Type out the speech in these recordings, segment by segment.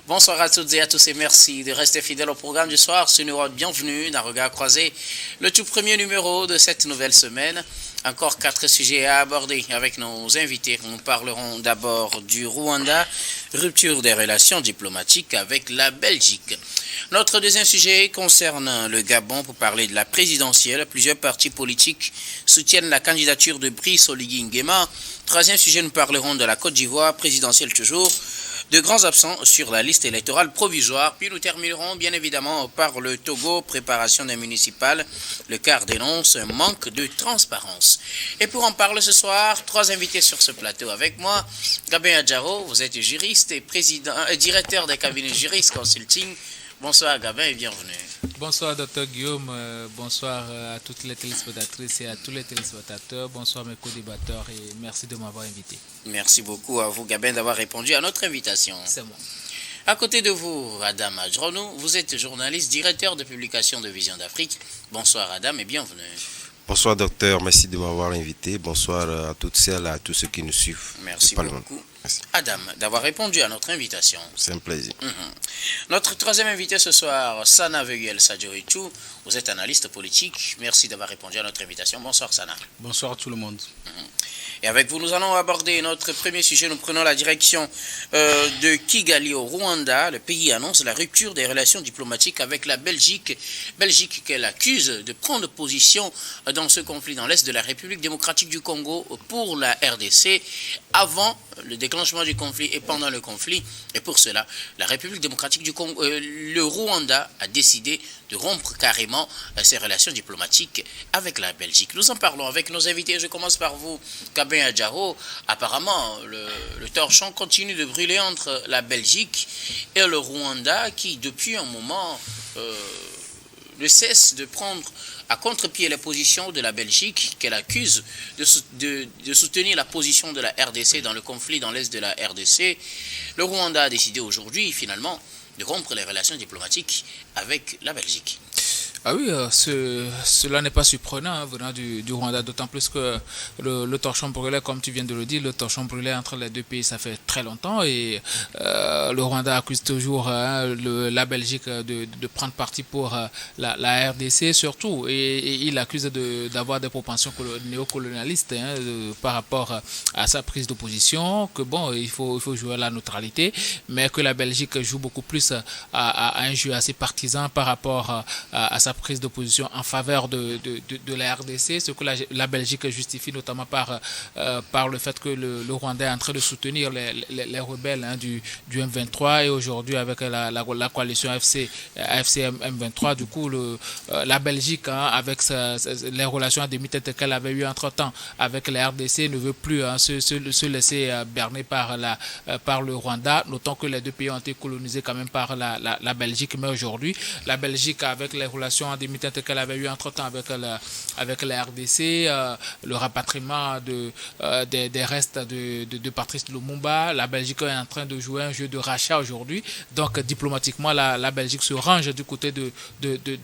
Bonsoir à toutes et à tous et merci de rester fidèles au programme du soir. C'est une bienvenue d'un regard croisé. Le tout premier numéro de cette nouvelle semaine. Encore 4 sujets à aborder avec nos invités. Nous parlerons d'abord du Rwanda, rupture des relations diplomatiques avec la Belgique. Notre deuxième sujet concerne le Gabon pour parler de la présidentielle. Plusieurs partis politiques soutiennent la candidature de Brice Oligui Nguema. Troisième sujet, nous parlerons de la Côte d'Ivoire, présidentielle toujours. De grands absents sur la liste électorale provisoire. Puis nous terminerons bien évidemment par le Togo, préparation des municipales. Le CAR dénonce un manque de transparence. Et pour en parler ce soir, 3 invités sur ce plateau avec moi. Gabin Adjaro, vous êtes juriste et directeur des cabinets Juris Consulting. Bonsoir Gabin et bienvenue. Bonsoir Dr Guillaume, bonsoir à toutes les téléspectatrices et à tous les téléspectateurs, bonsoir mes co-débatteurs et merci de m'avoir invité. Merci beaucoup à vous Gabin d'avoir répondu à notre invitation. C'est moi. À côté de vous, Adam Adjronou, vous êtes journaliste, directeur de publication de Vision d'Afrique. Bonsoir Adam et bienvenue. Bonsoir docteur, merci de m'avoir invité. Bonsoir à toutes celles et à tous ceux qui nous suivent. Merci beaucoup. Merci. Adam, d'avoir répondu à notre invitation. C'est un plaisir. Notre troisième invité ce soir, Sana Veguel Sadjorichou. Vous êtes analyste politique. Merci d'avoir répondu à notre invitation. Bonsoir Sana. Bonsoir à tout le monde. Et avec vous, nous allons aborder notre premier sujet. Nous prenons la direction de Kigali au Rwanda. Le pays annonce la rupture des relations diplomatiques avec la Belgique. Belgique qu'elle accuse de prendre position dans ce conflit dans l'est de la République démocratique du Congo pour la RDC avant le déclenchement du conflit et pendant le conflit. Et pour cela, la République démocratique du Congo, le Rwanda a décidé de rompre carrément ses relations diplomatiques avec la Belgique. Nous en parlons avec nos invités. Je commence par vous, Gabin Adjaro. Apparemment, le torchon continue de brûler entre la Belgique et le Rwanda qui, depuis un moment, ne cesse de prendre à contre-pied les positions de la Belgique qu'elle accuse de soutenir la position de la RDC dans le conflit dans l'est de la RDC. Le Rwanda a décidé aujourd'hui, finalement, de rompre les relations diplomatiques avec la Belgique. Ah oui, cela n'est pas surprenant venant du Rwanda, d'autant plus que le torchon brûlait, comme tu viens de le dire, le torchon brûlait entre les deux pays, ça fait très longtemps et le Rwanda accuse toujours la Belgique de prendre parti pour la RDC surtout et il accuse d'avoir des propensions néocolonialistes par rapport à sa prise de position, que bon, il faut jouer à la neutralité, mais que la Belgique joue beaucoup plus à un jeu assez partisan par rapport à sa prise de position en faveur de la RDC, ce que la Belgique justifie notamment par le fait que le Rwanda est en train de soutenir les rebelles du M23 et aujourd'hui avec la coalition AFC M23, du coup la Belgique avec les relations à demi-tête qu'elle avait eu entre-temps avec la RDC ne veut plus se laisser berner par le Rwanda, notons que les deux pays ont été colonisés quand même par la Belgique, mais aujourd'hui la Belgique avec les relations à demi-tête qu'elle avait eu entre-temps avec la RDC, le rapatriement des restes de Patrice Lumumba, la Belgique est en train de jouer un jeu de rachat aujourd'hui, donc diplomatiquement la Belgique se range du côté de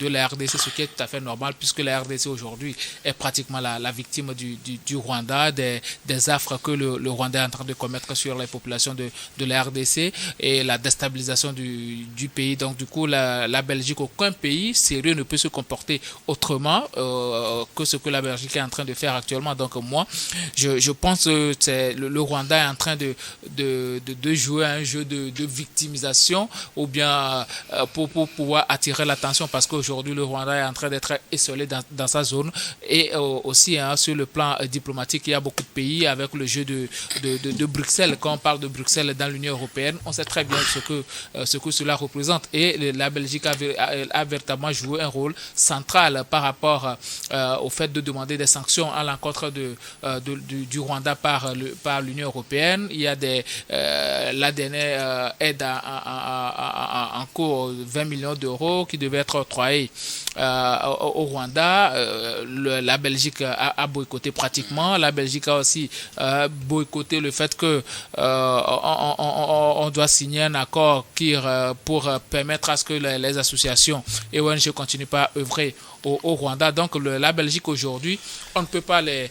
la RDC, ce qui est tout à fait normal puisque la RDC aujourd'hui est pratiquement la victime du Rwanda, des affres que le Rwanda est en train de commettre sur les populations de la RDC et la déstabilisation du pays. Donc du coup la Belgique, aucun pays sérieux ne peut se comporter autrement que ce que la Belgique est en train de faire actuellement. Donc moi, je pense que le Rwanda est en train de jouer un jeu de victimisation ou bien pour pouvoir attirer l'attention parce qu'aujourd'hui le Rwanda est en train d'être isolé dans sa zone et aussi sur le plan diplomatique, il y a beaucoup de pays avec le jeu de Bruxelles. Quand on parle de Bruxelles dans l'Union européenne, on sait très bien ce que cela représente et la Belgique a véritablement joué un rôle central par rapport au fait de demander des sanctions à l'encontre du Rwanda par l'Union européenne. Il y a la dernière aide en cours, 20 millions d'euros qui devaient être octroyés au Rwanda. La Belgique a boycotté pratiquement. La Belgique a aussi boycotté le fait que on doit signer un accord pour permettre à ce que les associations et ONG continuent pas à œuvrer au Rwanda. Donc la Belgique aujourd'hui, on ne peut pas les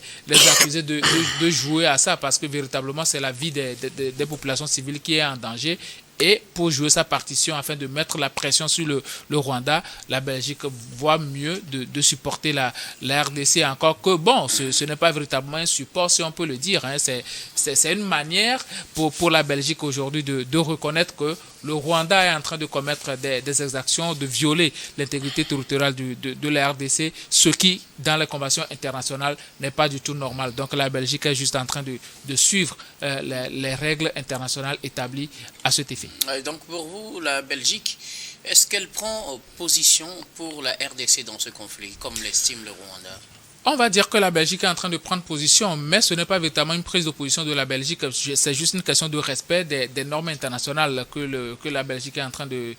accuser de jouer à ça parce que véritablement c'est la vie des populations civiles qui est en danger. Et pour jouer sa partition afin de mettre la pression sur le Rwanda, la Belgique voit mieux de supporter la RDC. Encore que, bon, ce n'est pas véritablement un support, si on peut le dire. Hein. C'est une manière pour la Belgique aujourd'hui de reconnaître que le Rwanda est en train de commettre des exactions, de violer l'intégrité territoriale de la RDC, ce qui, dans les conventions internationales, n'est pas du tout normal. Donc la Belgique est juste en train de suivre les règles internationales établies à cet effet. Donc pour vous, la Belgique, est-ce qu'elle prend position pour la RDC dans ce conflit, comme l'estime le Rwanda? On va dire que la Belgique est en train de prendre position, mais ce n'est pas véritablement une prise de position de la Belgique. C'est juste une question de respect des normes internationales que la Belgique est en train de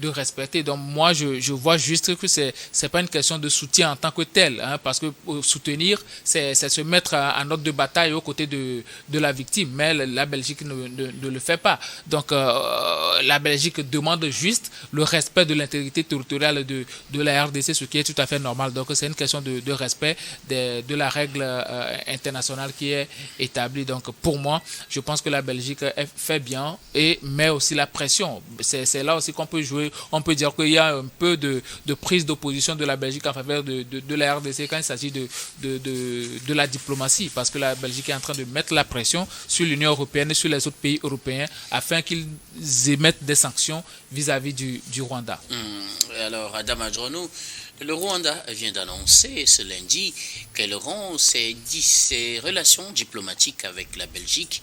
respecter. Donc moi, je vois juste que c'est pas une question de soutien en tant que tel, hein, parce que soutenir, c'est se mettre en ordre de bataille aux côtés de la victime, mais la Belgique ne le fait pas. Donc la Belgique demande juste le respect de l'intégrité territoriale de la RDC, ce qui est tout à fait normal. Donc c'est une question de respect de la règle internationale qui est établie. Donc pour moi, je pense que la Belgique fait bien et met aussi la pression. C'est là aussi qu'on peut jouer. On peut dire qu'il y a un peu de prise d'opposition de la Belgique en faveur de la RDC quand il s'agit de la diplomatie, parce que la Belgique est en train de mettre la pression sur l'Union européenne et sur les autres pays européens afin qu'ils émettent des sanctions vis-à-vis du Rwanda. Alors, Adam Adjonou, le Rwanda vient d'annoncer ce lundi qu'elle rompt ses relations diplomatiques avec la Belgique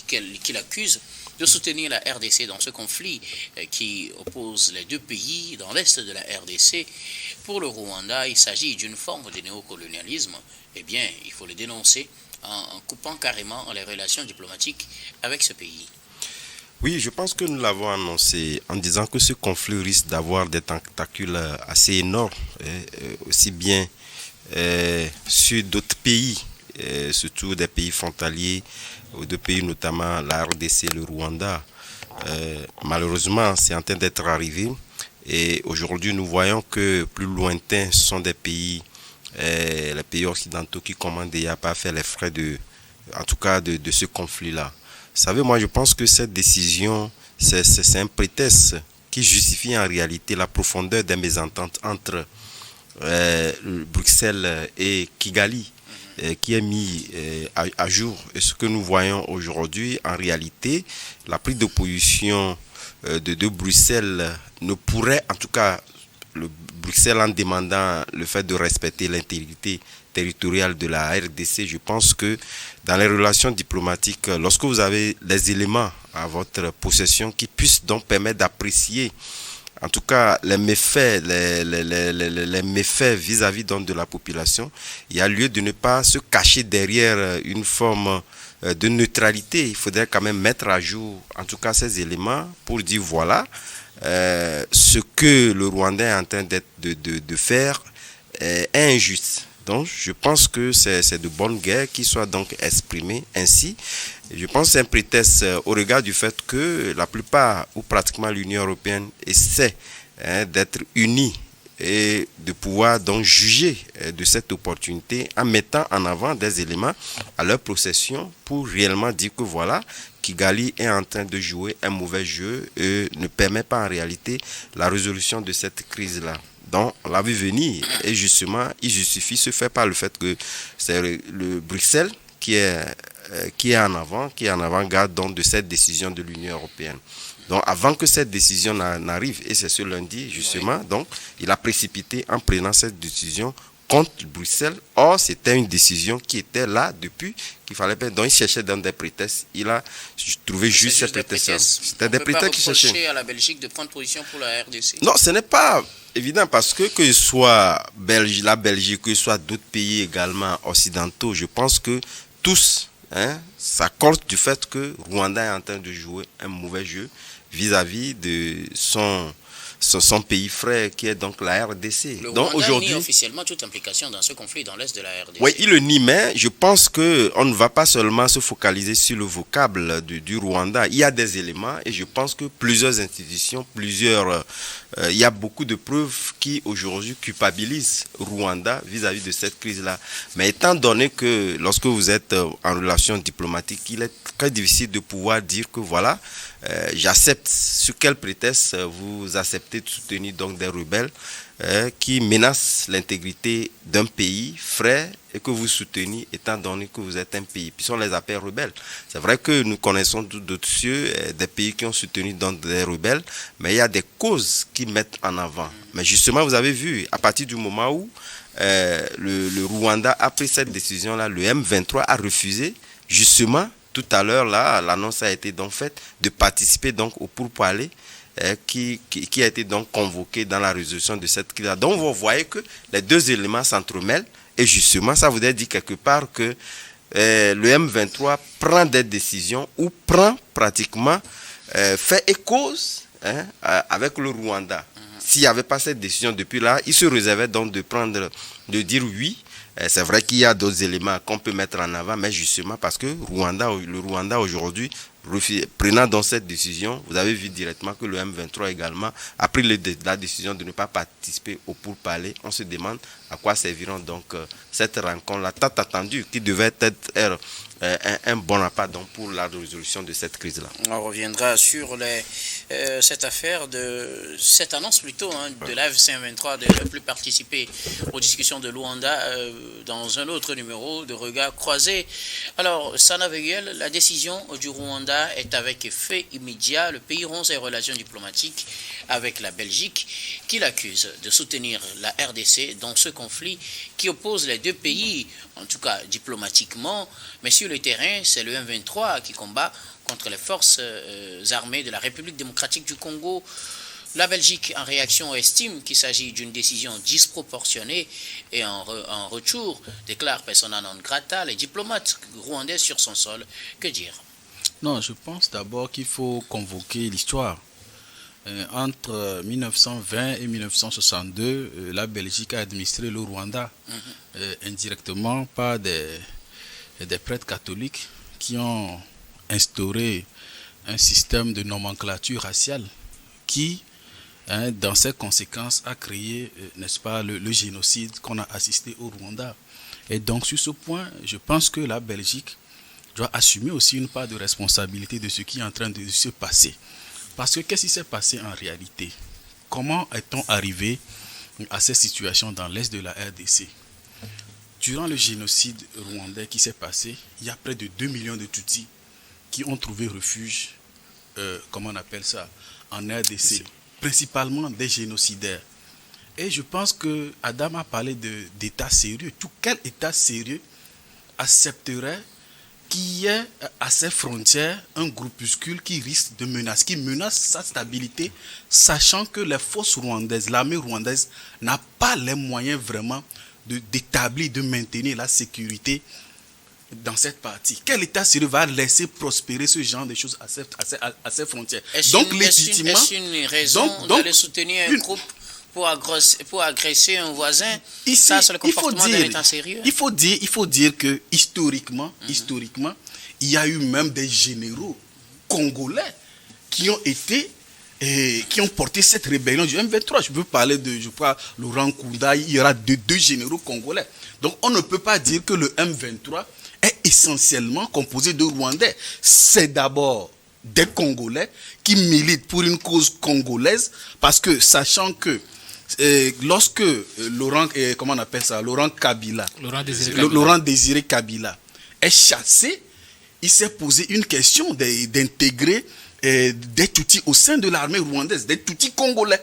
qu'il accuse de soutenir la RDC dans ce conflit qui oppose les deux pays dans l'est de la RDC. Pour le Rwanda, il s'agit d'une forme de néocolonialisme. Eh bien, il faut le dénoncer en coupant carrément les relations diplomatiques avec ce pays. Oui, je pense que nous l'avons annoncé en disant que ce conflit risque d'avoir des tentacules assez énormes, aussi bien sur d'autres pays, surtout des pays frontaliers, ou deux pays notamment la RDC et le Rwanda. Malheureusement, c'est en train d'être arrivé et aujourd'hui nous voyons que plus lointains sont des pays, les pays occidentaux qui commandent déjà pas faire les frais de ce conflit-là. Vous savez, moi je pense que cette décision, c'est un prétexte qui justifie en réalité la profondeur des mésententes entre Bruxelles et Kigali, qui est mis à jour. Et ce que nous voyons aujourd'hui, en réalité, la prise de position de Bruxelles ne pourrait, en tout cas, Bruxelles en demandant le fait de respecter l'intégrité territoriale de la RDC, je pense que dans les relations diplomatiques, lorsque vous avez les éléments à votre possession qui puissent donc permettre d'apprécier en tout cas les méfaits, les méfaits vis-à-vis donc de la population, il y a lieu de ne pas se cacher derrière une forme de neutralité. Il faudrait quand même mettre à jour en tout cas ces éléments pour dire voilà ce que le Rwanda est en train de faire est injuste. Donc, je pense que c'est de bonne guerre qui soit donc exprimé ainsi. Je pense que c'est un prétexte au regard du fait que la plupart ou pratiquement l'Union européenne essaie d'être unie et de pouvoir donc juger de cette opportunité en mettant en avant des éléments à leur possession pour réellement dire que voilà, Kigali est en train de jouer un mauvais jeu et ne permet pas en réalité la résolution de cette crise-là. Donc, on l'a vu venir et justement, il justifie ce fait par le fait que c'est le Bruxelles qui est en avant-garde donc de cette décision de l'Union européenne. Donc, avant que cette décision n'arrive, et c'est ce lundi justement, donc il a précipité en prenant cette décision contre Bruxelles. Or, c'était une décision qui était là depuis qu'il fallait pas. Donc, il cherchait dans des prétextes. Il a trouvé juste ces prétextes. C'était des prétextes qu'il cherchait. On ne peut pas reprocher à la Belgique de prendre position pour la RDC. Non, ce n'est pas évident parce que ce soit la Belgique, que ce soit d'autres pays également occidentaux, je pense que tous s'accordent du fait que Rwanda est en train de jouer un mauvais jeu vis-à-vis de son son pays frère qui est donc la RDC. Le Donc Rwanda nie aujourd'hui, officiellement toute implication dans ce conflit dans l'est de la RDC. oui, il le nie, mais je pense qu'on ne va pas seulement se focaliser sur le vocable du Rwanda. Il y a des éléments et je pense que plusieurs institutions, il y a beaucoup de preuves qui aujourd'hui culpabilisent Rwanda vis-à-vis de cette crise-là. Mais étant donné que lorsque vous êtes en relation diplomatique, il est très difficile de pouvoir dire que voilà, j'accepte. Sur quel prétexte vous acceptez de soutenir donc des rebelles qui menacent l'intégrité d'un pays frère et que vous soutenez étant donné que vous êtes un pays. Puis on les appelle rebelles. C'est vrai que nous connaissons d'autres cieux, des pays qui ont soutenu donc des rebelles, mais il y a des causes qui mettent en avant. Mais justement, vous avez vu, à partir du moment où le Rwanda a pris cette décision-là, le M23 a refusé justement. Tout à l'heure, là, l'annonce a été donc faite de participer donc au pourparlers qui a été donc convoqué dans la résolution de cette crise. Donc, vous voyez que les deux éléments s'entremêlent et justement, ça voudrait dire quelque part que le M23 prend des décisions ou prend pratiquement, fait et cause avec le Rwanda. S'il n'y avait pas cette décision depuis là, il se réservait donc de dire oui. C'est vrai qu'il y a d'autres éléments qu'on peut mettre en avant, mais justement parce que le Rwanda aujourd'hui, prenant donc cette décision, vous avez vu directement que le M23 également a pris la décision de ne pas participer au pourparlers. On se demande à quoi serviront donc cette rencontre-là, tant attendue, qui devait être un bon appât donc pour la résolution de cette crise-là. On reviendra sur cette affaire, cette annonce plutôt de la FC23 de ne plus participer aux discussions de Luanda dans un autre numéro de Regard croisé. Alors, Sana Veguel, la décision du Rwanda est avec effet immédiat. Le pays rompt ses relations diplomatiques avec la Belgique, qui l'accuse de soutenir la RDC dans ce conflit qui oppose les deux pays, en tout cas diplomatiquement, mais sur le terrain, c'est le M23 qui combat contre les forces armées de la République démocratique du Congo. La Belgique, en réaction, estime qu'il s'agit d'une décision disproportionnée et en retour déclare persona non grata les diplomates rwandais sur son sol. Que dire? Non, je pense d'abord qu'il faut convoquer l'histoire. Entre 1920 et 1962, la Belgique a administré le Rwanda indirectement par des prêtres catholiques qui ont instauré un système de nomenclature raciale qui, dans ses conséquences, a créé, n'est-ce pas, le génocide qu'on a assisté au Rwanda. Et donc, sur ce point, je pense que la Belgique doit assumer aussi une part de responsabilité de ce qui est en train de se passer. Parce que qu'est-ce qui s'est passé en réalité? Comment est-on arrivé à cette situation dans l'est de la RDC? Durant le génocide rwandais qui s'est passé, il y a près de 2 millions de Tutsis qui ont trouvé refuge, comment on appelle ça, en RDC, principalement des génocidaires. Et je pense que Adam a parlé d'état sérieux. Tout quel état sérieux accepterait qu'il y ait à ses frontières un groupuscule qui risque de menacer, qui menace sa stabilité, sachant que les forces rwandaises, l'armée rwandaise n'a pas les moyens vraiment d'établir, de maintenir la sécurité dans cette partie. Quel état sérieux va laisser prospérer ce genre de choses à ses frontières? Donc légitimement, est-ce une raison d'aller soutenir un groupe pour agresser un voisin? Ici, ça, c'est le comportement d'un état sérieux. Il faut dire que historiquement, il y a eu même des généraux congolais qui ont été et qui ont porté cette rébellion du M23. Je peux parler de, Laurent Kunda, il y aura deux généraux congolais. Donc on ne peut pas dire que le M23 est essentiellement composé de Rwandais. C'est d'abord des Congolais qui militent pour une cause congolaise, parce que sachant que lorsque Laurent Désiré Kabila est chassé, il s'est posé une question d'intégrer des Tutsis au sein de l'armée rwandaise, des Tutsis congolais.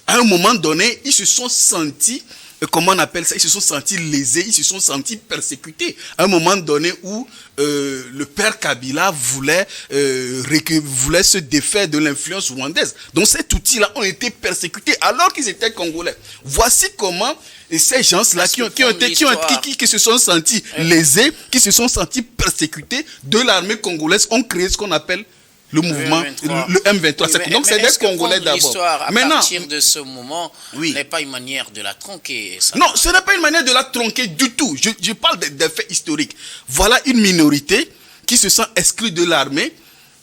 À un moment donné, ils se sont sentis, ils se sont sentis lésés, ils se sont sentis persécutés. À un moment donné où le père Kabila voulait se défaire de l'influence rwandaise. Donc ces Tutsis-là ont été persécutés alors qu'ils étaient congolais. Voici comment ces gens-là qui se sont sentis lésés, qui se sont sentis persécutés de l'armée congolaise, ont créé ce qu'on appelle le mouvement, le M23. Donc c'est des Congolais d'abord. L'histoire, à partir de ce moment, oui, n'est pas une manière de la tronquer. Ça. Non, ce n'est pas une manière de la tronquer du tout. Je parle des faits historiques. Voilà une minorité qui se sent exclue de l'armée,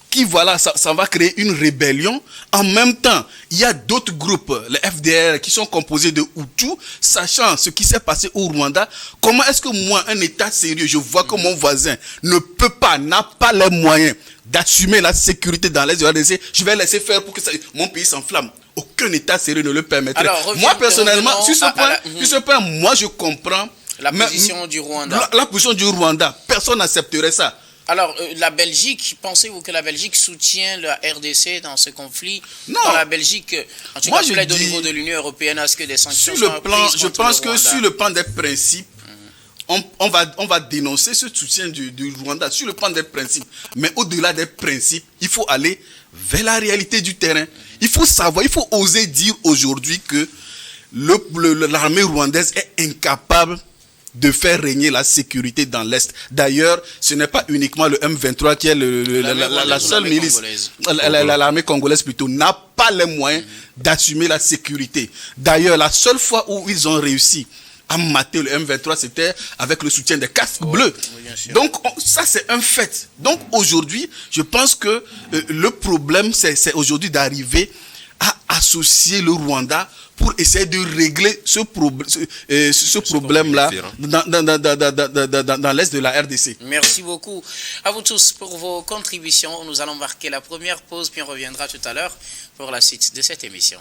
qui, voilà, ça va créer une rébellion. En même temps, il y a d'autres groupes, les FDR, qui sont composés de Hutus, sachant ce qui s'est passé au Rwanda. Comment est-ce que moi, un État sérieux, je vois que mon voisin n'a pas les moyens d'assumer la sécurité dans les RDC, je vais laisser faire pour que mon pays s'enflamme. Aucun État sérieux ne le permettrait. Alors, moi, personnellement, sur ce point, moi, je comprends la position du Rwanda. La position du Rwanda. Personne n'accepterait ça. Alors, la Belgique, pensez-vous que la Belgique soutient la RDC dans ce conflit? Non. Dans la Belgique, en tout cas, plaide au niveau de l'Union européenne à ce que des sanctions soient prises. Je pense que sur le plan des principes, on va dénoncer ce soutien du Rwanda sur le plan des principes. Mais au-delà des principes, il faut aller vers la réalité du terrain. Il faut savoir, il faut oser dire aujourd'hui que l'armée rwandaise est incapable de faire régner la sécurité dans l'Est. D'ailleurs, ce n'est pas uniquement le M23 qui est la seule milice. L'armée congolaise plutôt n'a pas les moyens d'assumer la sécurité. D'ailleurs, la seule fois où ils ont réussi à mater le M23, c'était avec le soutien des casques bleus. Oui, donc, ça, c'est un fait. Donc, aujourd'hui, je pense que le problème, c'est aujourd'hui d'arriver à associer le Rwanda pour essayer de régler ce problème-là dans l'Est de la RDC. Merci beaucoup à vous tous pour vos contributions. Nous allons marquer la première pause, puis on reviendra tout à l'heure pour la suite de cette émission.